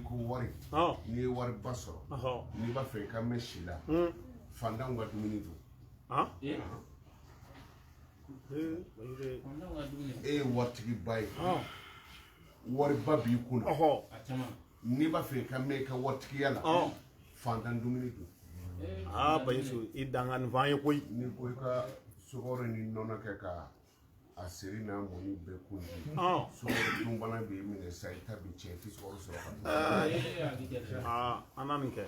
ko wari n'i ye wariba sɔrɔ n'i b'a fɛ i ka mɛn si la fantanw ka dumuni dun e ye waritigiba ye wariba b'i kun na n'i b'a fɛ i ka mɛn i ka waritigiya la fantan dumuni dun Bayisu i dangan fan ye koyi n'i ko i ka sukaro ni nɔnɔ kɛ ka a seri n'a mɔni bɛɛ kun di sukaro dunbana b'i minɛ sa i ta bi tiɲɛ i tɛ sukaro sɔrɔ ka an na nin kɛ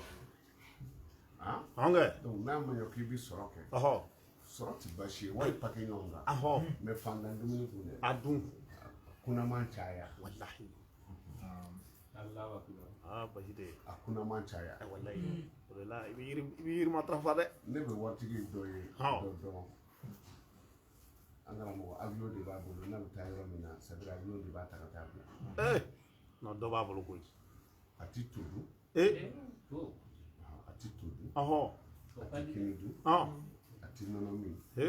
donc n'a ma ɲɛ k'i bɛ sɔrɔ kɛ sɔrɔ tɛ baasi ye wari pake ɲɔgɔn kan mɛ fantan dumuni dun dɛ a dun kunaman caya walahi basi de a kunaman caya walahi o de la i bɛ yiri matarafa dɛ ne bɛ waritigi dɔ ye dɔ dɔn an karamɔgɔ avion de b'a bolo n'a bɛ taa yɔrɔ min na c'est vrai avion de b'a ta ka taa bila non dɔ b'a bolo koyi a ti to dun a ti to dun a ti kini dun a ti nɔnɔ min a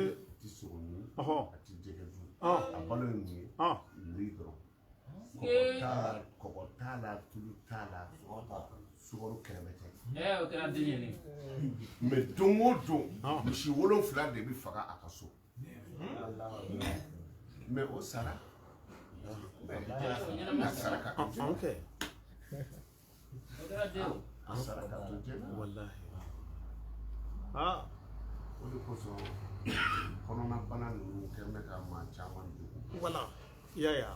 ti sogo min a ti jɛgɛ dun a balo ye mun ye wuli dɔrɔn kɔgɔ t'a la tulu t'a la sukaro kɛrɛfɛ tɛ mɛ don o don misi 7 de bɛ faga a ka so mɛ o sara a sara ka to jɛnɛ a sara ka to jɛnɛ walahi o de kosɔn kɔnɔnabana ninnu kɛ bɛ ka maa caman dogo wala yaya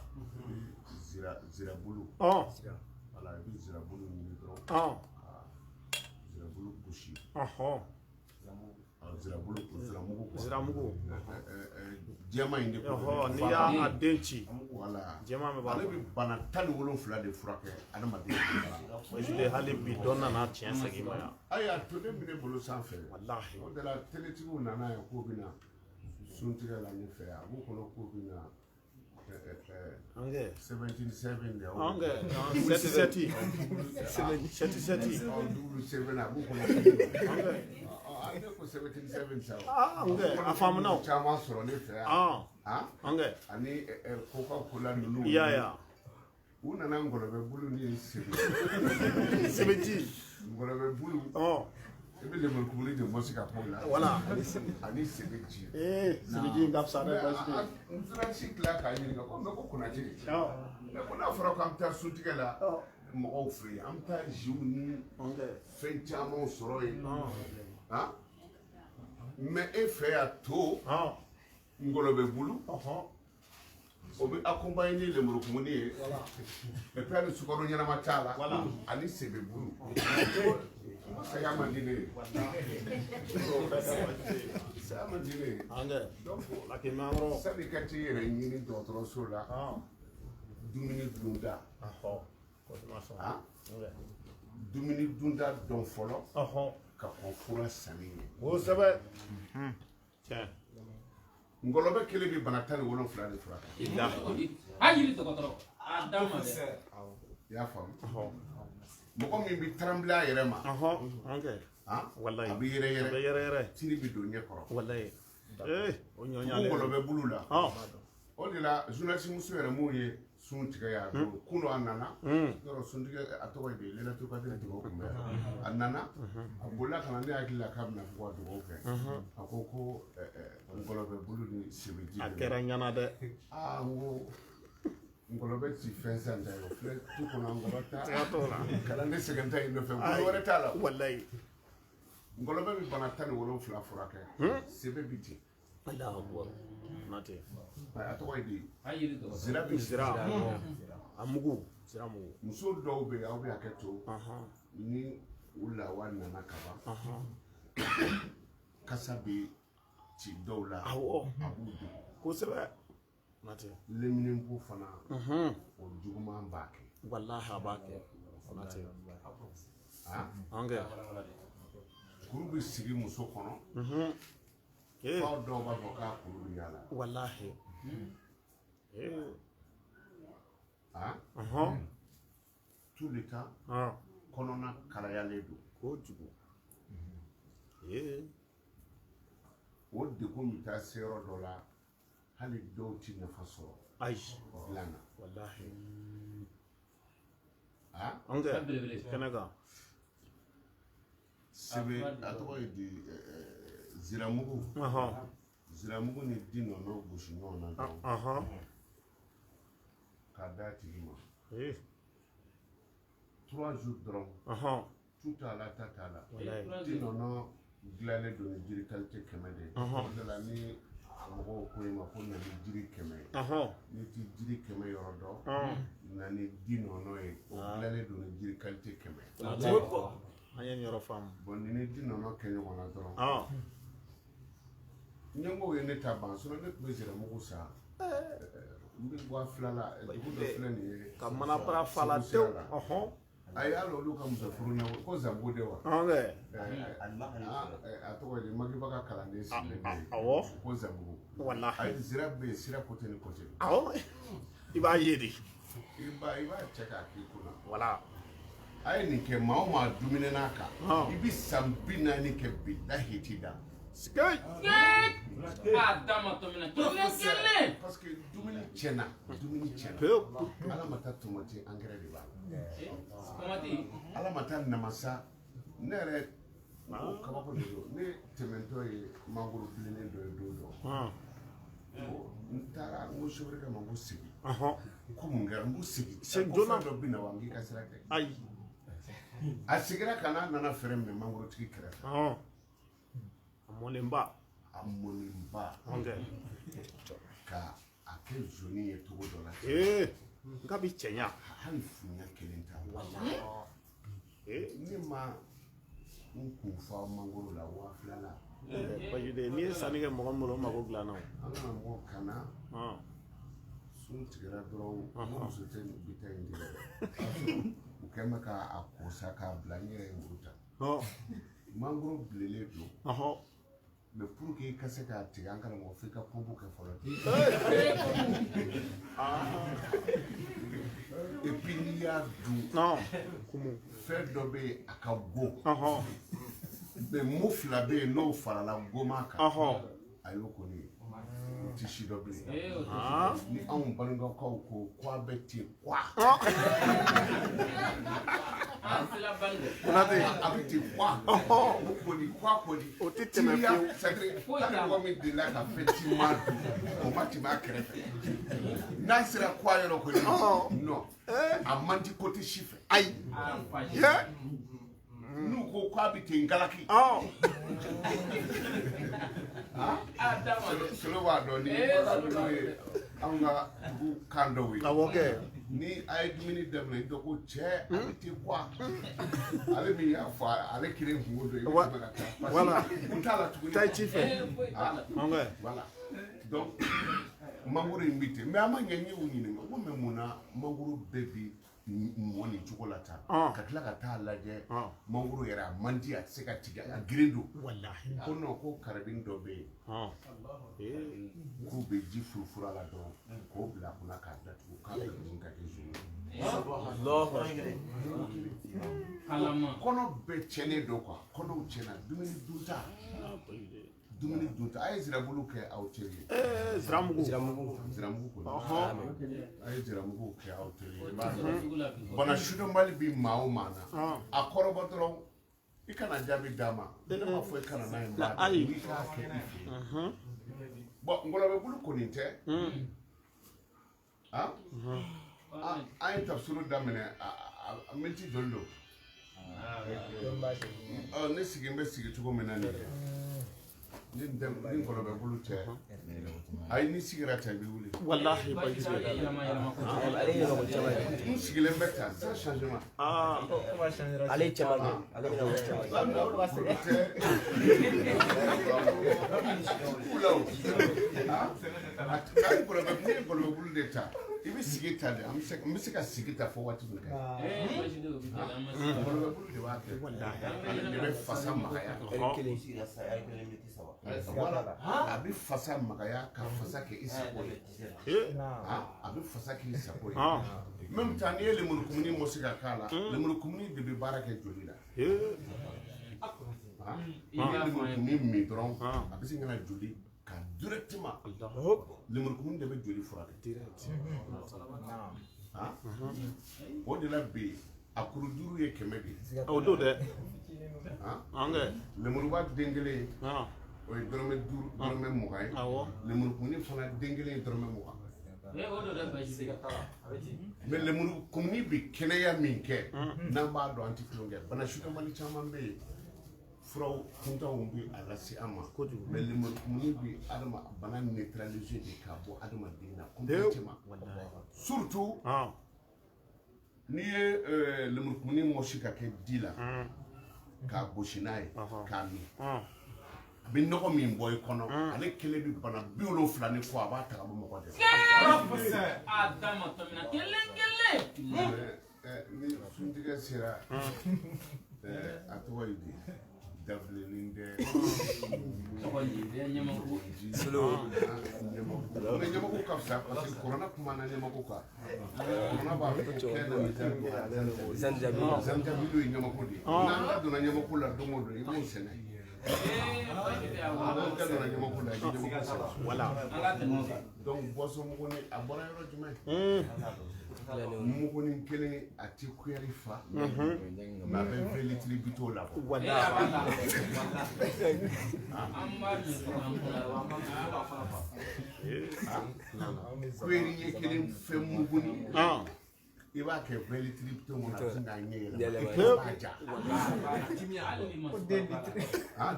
zirabulu wala i bɛ zirabulu ɲini dɔrɔn zirabulu gosi ziramugu jɛma in de n'i y'a den ci wala jɛma min b'a ale bɛ bana 17 de furakɛ adamaden la hali bi dɔ nana tiɲɛ segin ma yan ayiwa to ne minɛ bolo sanfɛ walahi o de la teletigiw nana yan k'o bɛna sun tigɛ la ne fɛ yan a b'u kɔnɔ k'o bɛna 77 de double 7 a b'u kɔnɔ ne ko 77 sa a faamuna caman sɔrɔ ne fɛ yan ani Coca-Cola ninnu u nana ngɔlɔbɛ bulu ni sɛbɛnti ngɔlɔbɛ bulu i bɛ lemurukumuni de mɔsi ka k'o la ani sɛbɛnti sɛbɛnti ka fisa dɛ basi tɛ n sera si tila k'a ɲininka ko mɛ ko Konate mɛ ko n'a fɔra k'an bɛ taa suntigɛ la mɔgɔw fɛ yen an bɛ taa ziw ni fɛn camanw sɔrɔ yen mɛ e fɛ yan to ngɔlɔbɛ bulu o bɛ accompagner ni lemurukumuni ye et puis ani sukaro ɲɛnama t'a la ani sɛbɛ bulu saya man di ne ye saya man di ne ye donc sani i ka t'i yɛrɛ ɲini dɔgɔtɔrɔso la dumuni dunda dumuni dunda dɔn fɔlɔ ka kɔn fura sanni ye kosɛbɛ ngɔlɔbɛ kelen bɛ bana 17 de furakɛ i y'a faamu mɔgɔ min bɛ trembler a yɛrɛ ma a bɛ yɛrɛyɛrɛ tini bɛ don ɲɛ kɔrɔ ngɔlɔbɛ bulu la o de la journaliste muso yɛrɛ mun ye sun tigɛ y'a bolo kunun a nana yɔrɔ suntigɛ a tɔgɔ ye di Lɛnɛtu Kadiri dugawu kun bɛ a nana a bolila ka na ne hakili la k'a bɛna fɔ ka dugawu kɛ a ko ngɔlɔbɛ bulu ni sɛbɛji a kɛra ɲana dɛ n ko ngɔlɔbɛ ti fɛn san ta ye o filɛ tu kɔnɔ ngɔlɔ t'a kana ne sɛgɛn ta in nɔfɛ ngɔlɔ wɛrɛ t'a la walayi ngɔlɔbɛ bɛ bana 17 furakɛ sɛbɛ bi ten a tɔgɔ ye di zira bɛ zira a mugu zira mugu muso dɔw bɛ yen aw bɛ hakɛ to ni u lawa nana kaban kasa bɛ ci dɔw la a b'u dogo kosɛbɛ leminiko fana o juguman b'a kɛ walahi a b'a kɛ kuru bɛ sigi muso kɔnɔ f'aw dɔw b'a fɔ k'a kuru bɛ yala walahi tous les cas kɔnɔna kalayalen don kojugu o degun bɛ taa se yɔrɔ dɔ la hali dɔw ti nafa sɔrɔ ayi dilan na walahi Ange Kenega sebe a tɔgɔ ye di ziramugu ziramugu ni di nɔnɔ gosi ɲɔgɔn na dɔrɔn k'a d'a tigi ma 3 jours dɔrɔn tu t'a la ta t'a la di nɔnɔ dilanlen don ni jiri qualité 100 de ye o de la ni mɔgɔw ko i ma ko na ni jiri 100 ni ti jiri 100 yɔrɔ dɔn na ni di nɔnɔ ye o dilanlen don ni jiri qualité 100 an ye yɔrɔ faamu bon ni di nɔnɔ kɛ ɲɔgɔn na dɔrɔn ɲɛmɔgɔw ye ne ta ban sinon ne tun bɛ ziramugu san n bɛ bɔ a fila la dugu dɔ filɛ nin ye ka mana bara fa la tewu a y'a la olu ka muso furu ɲɔgɔn ko zanbugu de wa a tɔgɔ de Magiba ka kalanden sigilen bɛ yen ko zanbugu a ye zira bɛ yen sira côté ni côté i b'a ye de i b'a cɛ k'a k'i kunna a ye nin kɛ maa o maa dumuni n'a kan i bɛ san 40 kɛ bilahi t'i da parce que dumuni tiɲɛna ala ma taa tomati engrais de b'a la ala ma taa namasa ne yɛrɛ kabako de don ne tɛmɛntɔ ye mangoro bilennen dɔ ye don dɔ n taara n ko sofɛrikɛ ma n ko sigi ko mun kɛra n ko sigi ko fɛn dɔ bɛ na wa n k'i ka sira kɛ a sigira ka n'a nana fɛrɛ minɛ mangorotigi kɛrɛfɛ a mɔnenba ka a kɛ zoni ye cogo dɔ la nka bi cɛɲa hali funya kelen t'a la ne ma n kun fa mangoro la 2000 la n'i ye sanni kɛ mɔgɔ min bolo o mago dilanna an kana mɔgɔw kana sun tigɛra dɔrɔn muso tɛ nin bi ta in de u kɛn bɛ k'a ko sa k'a bila n yɛrɛ ye muru ta mangoro bilelen don mais pour que i ka se k'a tigɛ an karamɔgɔ f'i ka pompe kɛ fɔlɔ et puis n'i y'a dun fɛn dɔ bɛ yen a ka go mais mo 2 bɛ yen n'o farala goma kan a y'o kɔni o tɛ si dɔ bilen ni anw balimakɛw ko k'a bɛ ten kwa a bɛ ten kwa kɔni o tɛ tɛmɛ fiyewu hali mɔgɔ min delila ka fɛn ciman dun o ma tɛmɛ a kɛrɛfɛ n'a sera kwa yɔrɔ kɔni non a man di côté si fɛ ayi n'u ko k'a bɛ ten galaki solo b'a dɔn ni n'o ye anw ka dugu kan dɔw ye awɔ kɛ ni a ye dumuni daminɛ i dɔ ko cɛ a bɛ ten kwa ale min y'a fɔ ale kelen kungo dɔ i bɛ tɛmɛ ka taa parce que n t'a la tuguni taa ci fɛ voilà donc mangoro in bɛ ten mais an ma ɲɛ n ye o ɲininka ko mais mun na mangoro bɛɛ bi mɔn nin cogo la tan ka tila ka taa lajɛ mangoro yɛrɛ a man di a tɛ se ka tigɛ a girin don ko non ko karabini dɔ bɛ yen k'u bɛ ji furufuru a la dɔrɔn k'o bila a kunna k'a datugu k'a bɛ dun ka kɛ zoni kɔnɔ bɛɛ tiɲɛnen don quoi kɔnɔw tiɲɛna dumuni dunta a ye zirabulu kɛ aw teri ye ziramugu kɔni a ye ziramugu kɛ aw teri ye bana sidɔnbali bɛ maa o maa na a kɔrɔbɔ dɔrɔn i kana jaabi d'a ma ne ma fɔ i kana n'a ye maa dɔn n'i k'a kɛ i fɛ yen bon ngɔlɔbɛbulu kɔni tɛ an ye tafsiro daminɛ a miniti joli don ne sigi n bɛ sigi cogo min na nin ye ni ngɔlɔbɛbulu tɛ ayi ni sigira ta i bɛ wuli walahi baji n sigilen bɛ tan sans changement ale cɛman ale ngɔlɔbɛbulu de ta i bɛ sigi ta de n bɛ se ka sigi ta fɔ waati min kɛ ngɔlɔbɛbulu de b'a kɛ ale de bɛ fasa magaya a bɛ fasa magaya ka fasa kɛ i sago ye a bɛ fasa kɛ i sago ye même temps n'i ye lemurukumuni mɔsi ka k'a la lemurukumuni de bɛ baara kɛ joli la i bɛ lemurukumuni min dɔrɔn a bɛ se ka na joli ka directement lemurukumuni de bɛ joli furakɛ o de la bi a kuru duuru ye 100 de o do dɛ an kɛ lemuruba den kelen ah o ye dɔrɔmɛ 5 dɔrɔmɛ 20 ye awɔ lemurukumuni fana den kelen ye dɔrɔmɛ 20 mais lemurukumuni bi kɛnɛya min kɛ n'an b'a dɔn an tɛ tulonkɛ bana sidɔnbali caman bɛ yen furaw kuntanw bɛ a lase an ma mais lemurukumuni bi bana neutraliser de ka bɔ adamaden na complètement surtout n'i ye lemurukumuni mɔsi ka kɛ di la k'a gosi n'a ye k'a min a bɛ nɔgɔ min bɔ i kɔnɔ ale kelen bɛ bana 70 ni kɔ a b'a ta ka bɔ mɔgɔ de la ni suntigɛ sera a tɔgɔ ye di dabilenin tɛ ɲɛmɔgɔ ka fisa parce que korona kumana ɲɛmɔgɔ kan korona b'a fɔ ko kɛ na zanjabilu ye ɲɛmɔgɔ de ye n'an da donna ɲɛmɔgɔ la don o don i b'o sɛnɛ n'an da donna ɲɛmɔgɔ la i bɛ ɲɛmɔgɔ sɛnɛ donc bɔsɔnmuguni a bɔra yɔrɔ jumɛn mugunin kelen a ti kuyari fa mais a bɛ 20 litiri bito la kuyari ɲɛ kelen fɛn muguni i b'a kɛ 20 litiri bito kɔnɔ a bɛ sin k'a ɲɛ yɛlɛma i b'a ja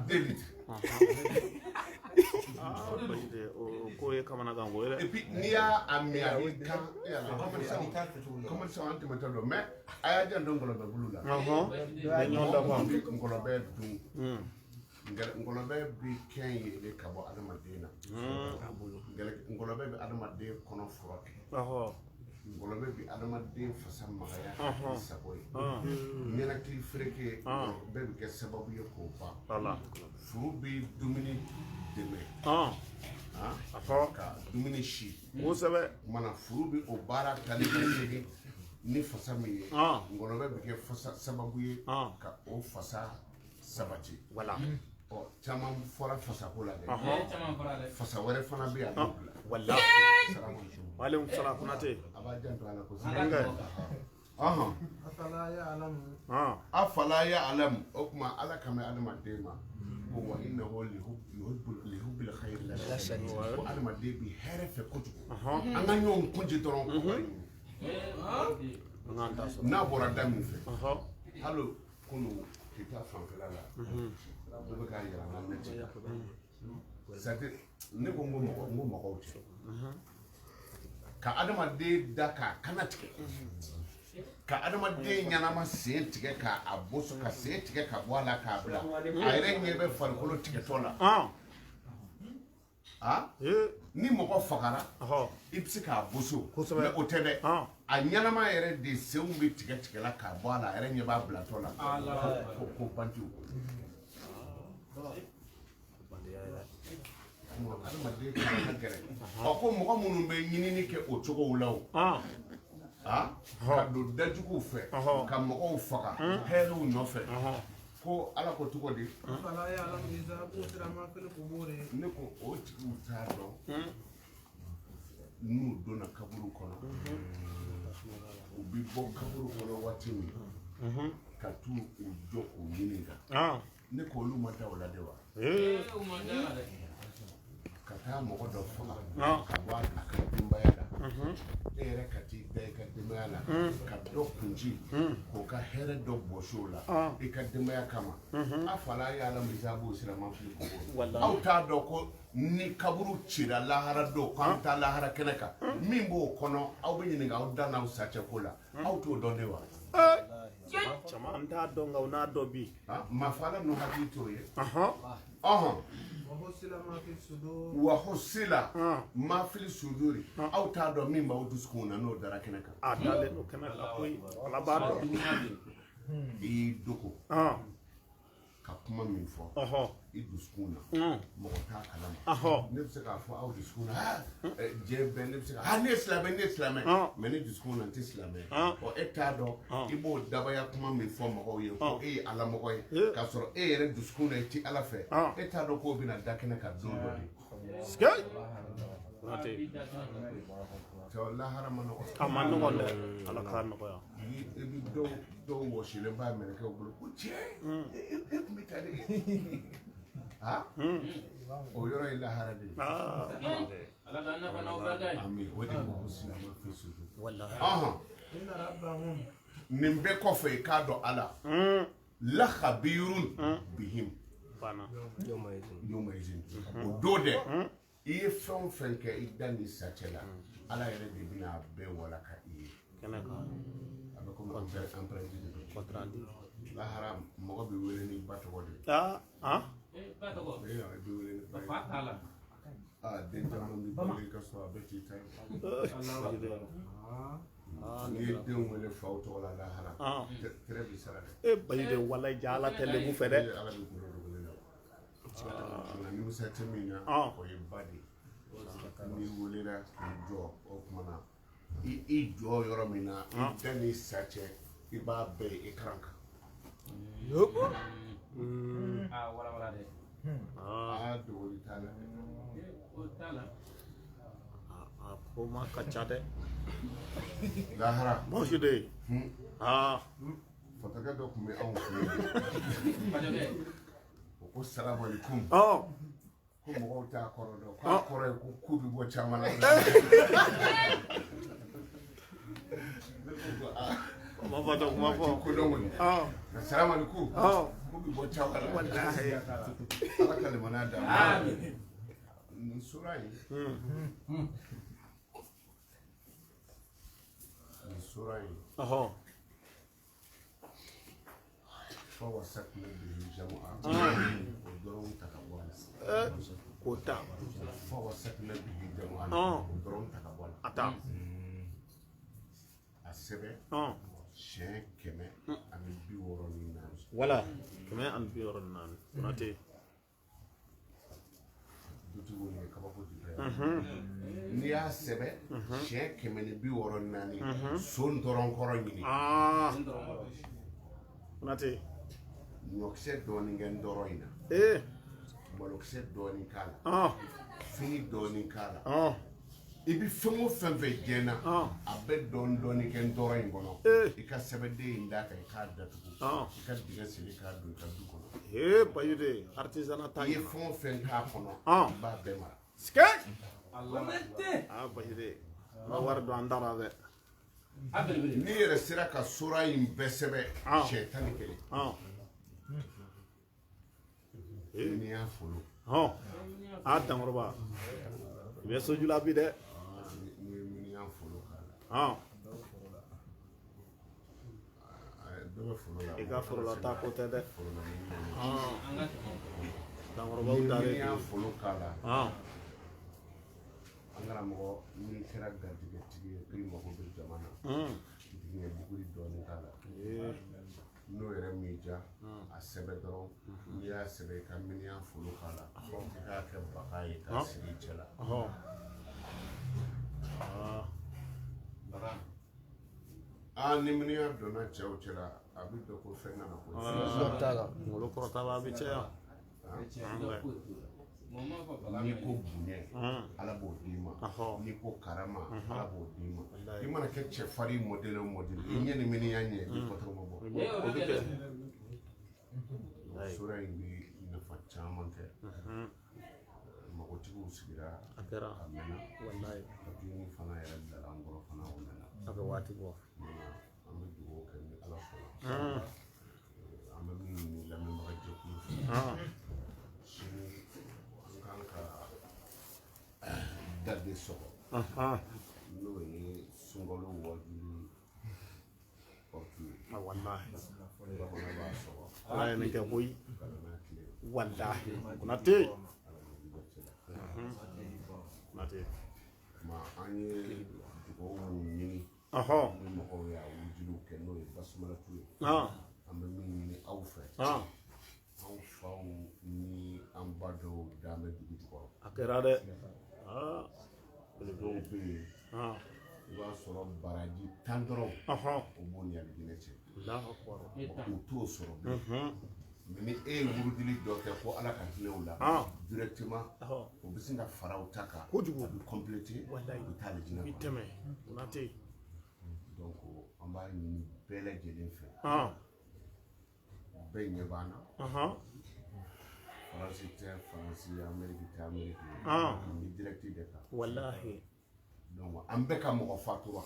2 litiri ko ye kamanagan ko et puis n'i y'a mi a b'i kan comme ça an tɛmɛtɔ don mais a y'a jan don ngɔlɔbɛ bulu la ngɔlɔbɛ dun ngɔlɔbɛ bi kɛn yele ka bɔ adamaden na ngɔlɔbɛ bɛ adamaden kɔnɔ furakɛ ngɔlɔbɛ bi adamaden fasa magaya k'i sago ye ɲɛnakili fereke bɛɛ bi kɛ sababu ye k'o ban furu bi dumuni dɛmɛ ka dumuni si kosɛbɛ mana furu bi o baara tali ka segin ni fasa min ye ngɔlɔbɛ bi kɛ fasa sababu ye ka o fasa sabati ɔ caman fɔra fasako la dɛ fasa wɛrɛ fana bɛ yan wala waaleykum salaam Konate a b'a janto a la kosɛbɛ afala ya'lamu o tuma ala kan bɛ adamaden ma ko wa innahu lihubbil khayri la shadid ko adamaden bi hɛrɛ fɛ kojugu an ka ɲɔgɔn kunji dɔrɔn ko ka ɲini n'a bɔra da min fɛ hali kunu kita fanfɛla la o bɛ k'a yɛlɛma ne cɛ c'est à dire ne ko n ko mɔgɔw cɛ ka adamaden da k'a kana tigɛ ka adamaden ɲanama sen tigɛ k'a boso ka sen tigɛ ka bɔ a la k'a bila a yɛrɛ ɲɛ bɛ farikolo tigɛtɔ la ni mɔgɔ fagara i bɛ se k'a boso mais o tɛ dɛ a ɲanama yɛrɛ de senw bɛ tigɛ la k'a bɔ a la a yɛrɛ ɲɛ b'a bilatɔ la ko bantiw adamaden ka gɛrɛ ko mɔgɔ minnu bɛ ɲinini kɛ o cogow la o ka don dajuguw fɛ ka mɔgɔw faga hɛrɛw nɔfɛ ko ala ko cogo di ne ko o tigiw t'a dɔn n'u donna kaburu kɔnɔ u bi bɔ kaburu kɔnɔ waati min ka t'u jɔ k'u ɲininka ne ko olu ma da o la de wa ka taa mɔgɔ dɔ faga ka bɔ a ka denbaya la e yɛrɛ ka t'i da i ka denbaya la ka dɔ kunci k'o ka hɛrɛ dɔ bɔsi o la i ka denbaya kama a fala ya'lamu iza bu'thira man fil qubur aw t'a dɔn ko ni kaburu cira lahara don k'an taa lahara kɛnɛ kan min b'o kɔnɔ aw bɛ ɲininka aw da n'aw sacɛ ko la aw t'o dɔn de wa caman t'a dɔn nka o n'a dɔ bi mafala n'u hakili t'o ye wahusila ma fil suduri aw t'a dɔn min b'aw dusukun na n'o dara kɛnɛ kan a dalen don kɛnɛ kan koyi ala b'a dɔn i y'i dogo ka kuma min fɔ i dusukun na mɔgɔ t'a kalama ne bɛ se k'a fɔ aw dusukun na diɲɛ bɛɛ ne bɛ se ka ne ye silamɛ mais ne dusukun na n tɛ silamɛ ɔ e t'a dɔn i b'o dabaya kuma min fɔ mɔgɔw ye ko e ye alamɔgɔ ye k'a sɔrɔ e yɛrɛ dusukun na i ti ala fɛ e t'a dɔn k'o bɛna da kɛnɛ kan don dɔ de cɛw lahara ma nɔgɔ a ma nɔgɔ dɛ ala k'a nɔgɔya i bɛ dɔw wɔsilen b'a mɛlɛkɛw bolo ko cɛ e tun bɛ taa de ha o yɔrɔ ye lahara de ye ami o de ko silamɛ fɛ soso nin bɛɛ kɔfɛ i k'a dɔn ala lakhabirun bihim yawmaizin o don dɛ i ye fɛn o fɛn kɛ i da ni sacɛ la ala yɛrɛ de bɛna a bɛɛ walaka i ye kɛnɛ kan a bɛ komi emprunté de don lahara mɔgɔ bɛ wele ni ba tɔgɔ de ye ba tɔgɔ i bɛ wele ni ba ye den caman bɛ wele i ka so a bɛɛ t'i ta ye n'i ye den wele faw tɔgɔ la lahara tɛrɛ b'i sara dɛ bayi de walayi ja ala tɛ lebu fɛ dɛ ala bɛ kulo dogolen la nka nimisa tɛ min na o ye ba de ye n'i welela k'i jɔ o tuma na i jɔ yɔrɔ min na i da n'i sa cɛ i b'a bɛɛ ye écran kan dogoli t'a la dɛ a ko ma ka ca dɛ lahara bonjour de fatakɛ dɔ tun bɛ anw fɛ yen o ko salamalekum ko mɔgɔw t'a kɔrɔ dɔn k'a kɔrɔ ye ko ku bɛ bɔ caman na kuma fɔ dɔ kuma fɔ ko dɔn kɔni nka salamalekum ku bɛ bɔ caman na ala ka limaniya d'a ma nin sura in sura in فوسطنا به جمعا ودرون تكبر كوتا فوسطنا به جمعا ودرون تكبر أتا السبع شيء كم أمي بيوروننا ولا كم أمي بيوروننا ناتي dutuguni kabako n'i y'a sɛbɛn siɲɛ 140 so dɔrɔn kɔrɔ ɲini nate ɲɔkisɛ dɔɔnin kɛ n dɔrɔn in na malokisɛ dɔɔnin k'a la fini dɔɔnin k'a la i bɛ fɛn o fɛn fɛn diɲɛ na a bɛ dɔɔnin kɛ n dɔrɔn in kɔnɔ i ka sɛbɛnden in d'a kan i k'a datugu i ka dingɛ seni k'a don i ka du kɔnɔ bayi de artisanat ta i ye fɛn o fɛn k'a kɔnɔ i b'a bɛɛ mara bayi de ma wari don an dara dɛ n'i yɛrɛ sera ka sura in bɛɛ sɛbɛn siɲɛ 11 n'i y'a folo dankɔrɔba i bɛ sojula bi dɛ n'i y'a folo k'a la dɔ bɛ folo la i ka forola ta ko tɛ dɛ folo la dankɔrɔbaw n'i dalen y'a folo k'a la don an karamɔgɔ n'i kɛra garijɛgɛtigi ye k'i mago bɛ jamana dingɛ buguri dɔɔnin k'a la n'o yɛrɛ m'i diya a sɛbɛn dɔrɔn n'i y'a sɛbɛn i ka miliyɔn folo k'a la i k'a kɛ baga ye k'a sigi i cɛ la ni miliyɔn donna cɛw cɛ la a bɛ dɔn ko fɛn nana ko ngolo kɔrɔta b'a bi caya n'i ko bonya ala b'o d'i ma n'i ko karama ala b'o d'i ma i mana kɛ cɛfarin mɔdɛli o mɔdɛli i ɲɛ ni miliyɔn ɲɛ i kɔtɔ ma bɔ sura in bɛ nafa caman kɛ magotigiw sigira a kɛra a mɛnna wallahi papiye fana yɛrɛ bilala an kɔrɔ fana o mɛnna a bɛ waati bɔ an bɛ dugawu kɛ ni ala sɔnna an bɛ min ɲini lamɛnbaga jɛkulu fɛ sini an kan ka da de sɔgɔ n'o ye sunkalo wajuli kɔrɔtu ye wallahi bamanan b'a sɔgɔ ala ye nin kɛ koyi kalama tile wallahi konate konate ma an ye dugawu mun ɲini ni mɔgɔw y'a wujiliw kɛ n'o ye basumalatu ye an bɛ min ɲini aw fɛ anw faw ni an ba dɔw dan bɛ dugu jukɔrɔ a kɛra dɛ dɔw bɛ yen i b'a sɔrɔ baraji 10 dɔrɔn o b'o ni alijinɛ cɛ u t'o sɔrɔ bilen ni e wurudili dɔ kɛ ko ala ka hinɛw la directement o bɛ sin ka faraw ta kan kojugu a bɛ compléter u bɛ taa alijinɛ i tɛmɛ o na tɛ donc an b'a ɲini bɛɛ lajɛlen fɛ bɛɛ ɲɛ b'an na faransi tɛ faransi amérique tɛ amérique ni direct de kan wallahi donc an bɛɛ ka mɔgɔ fatura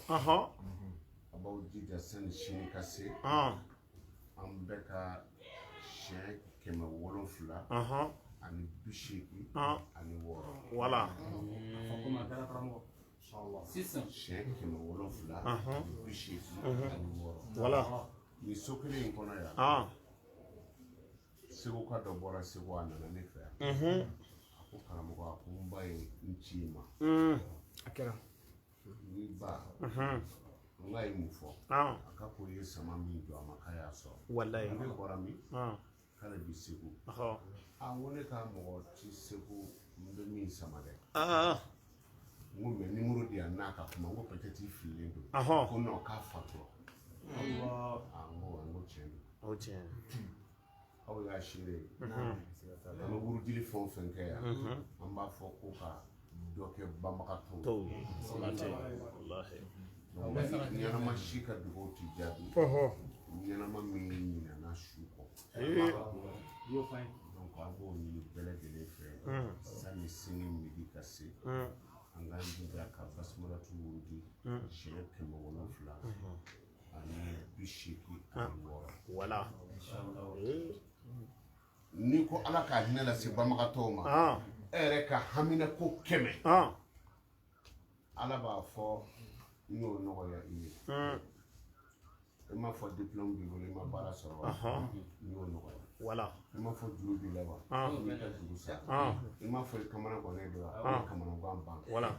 a b'aw jija sani sini ka se an bɛɛ ka siyɛn 700 ani 80 ani 6 wala siyɛn 700 ani 80 ani 6 wala ni so kelen in kɔnɔ yan segu ka dɔ bɔra segu a nana ne fɛ yan a ko karamɔgɔ a ko n ba ye n ci i ma a kɛra ni ba n ka ye mun fɔ a ka ko ye sama min jɔ a ma k'a y'a sɔrɔ wallahi ne bɔra min k'ale bi segu a ko ne ka mɔgɔ ti segu n bɛ min sama dɛ n ko mɛ nimoro di yan n'a ka kuma n ko peut-être i fililen don ko non k'a fatura n ko tiɲɛ don o tiɲɛ aw y'a seere an bɛ wurudili fɛn o fɛn kɛ yan an b'a fɔ ko ka dɔ kɛ banbagatɔw ɲɛnama si ka dugawu ti jaabi ɲɛnama min ɲinɛna su kɔ donc an b'o ɲini bɛɛ lajɛlen fɛ sani sini midi ka se an k'an jija ka basimalatu wurudi siɲɛ 700 ani 80 ani 6 wala ni ko ala k'a hinɛ lase banbagatɔw ma e yɛrɛ ka hamina ko 100 ala b'a fɔ n y'o nɔgɔya i ye i m'a fɔ diplôme b'i bolo i ma baara sɔrɔ wa n y'o nɔgɔya wala i m'a fɔ juru b'i la wa i ka juru sara i m'a fɔ i kamana kɔnɛ don wa i ka kamana gan ban wala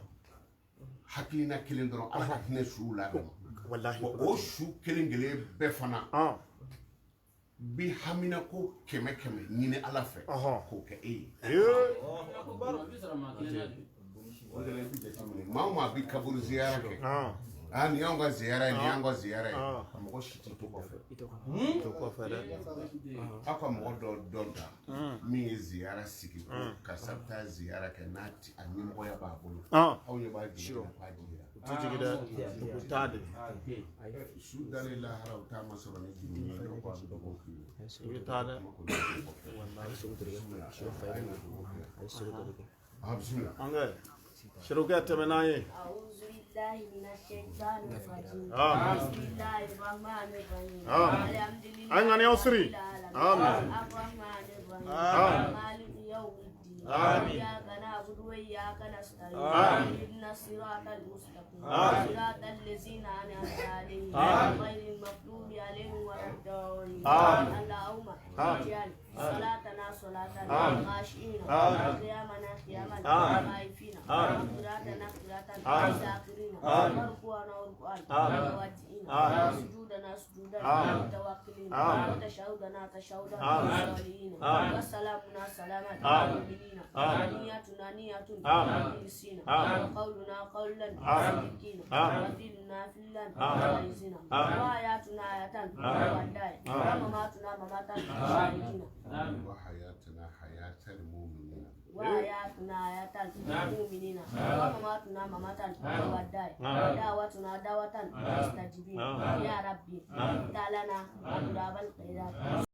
hakilina kelen dɔrɔn ala ka hinɛ suw labɛn wallahi o su kelen kelen bɛɛ fana bi hamina ko 100 ɲini ala fɛ k'o kɛ e ye maa o maa bi kaburu ziyara kɛ ni y'anw ka ziyara ye ni y'an ka ziyara ye mɔgɔ si tɛ to kɔfɛ aw ka mɔgɔ dɔ dɔn ta min ye ziyara sigi karisa bɛ taa ziyara kɛ n'a a ɲɛmɔgɔya b'a bolo aw ɲɛ b'a jigi k'a jigira jigi dɛ u t'a de su dalen lahara u t'a ma sɔrɔ ni juru ye ne ko a bɛ dɔgɔ k'i ye u t'a dɛ bisimila an kɛ sirokɛ tɛmɛ n'an ye an ŋaniyaw siri amin إياك نعبد وإياك نستعين اهدنا الصراط المستقيم صراط الذين أنعمت عليهم غير المغضوب عليهم ولا الضالين اللهم اجعل صلاتنا صلاة خاشعين وقيامنا قياما خائفين وقراءتنا قراءة ذاكرين وركوعنا ركوعا ووجهنا سجودنا سجودا متوكلين وتشهدنا تشهدا صالحين وسلامنا سلاما المؤمنين ونيتنا نية مخلصين وقولنا قولا صديقين وديننا فلا فائزين وآياتنا آية وداء ومماتنا مماتا شاهدين وحياتنا حياة المؤمنين وآياتنا آيات المؤمنين ومماتنا مماتا وداء ودعوتنا دعوة مستجيبين يا ربي تعالنا أبواب الخيرات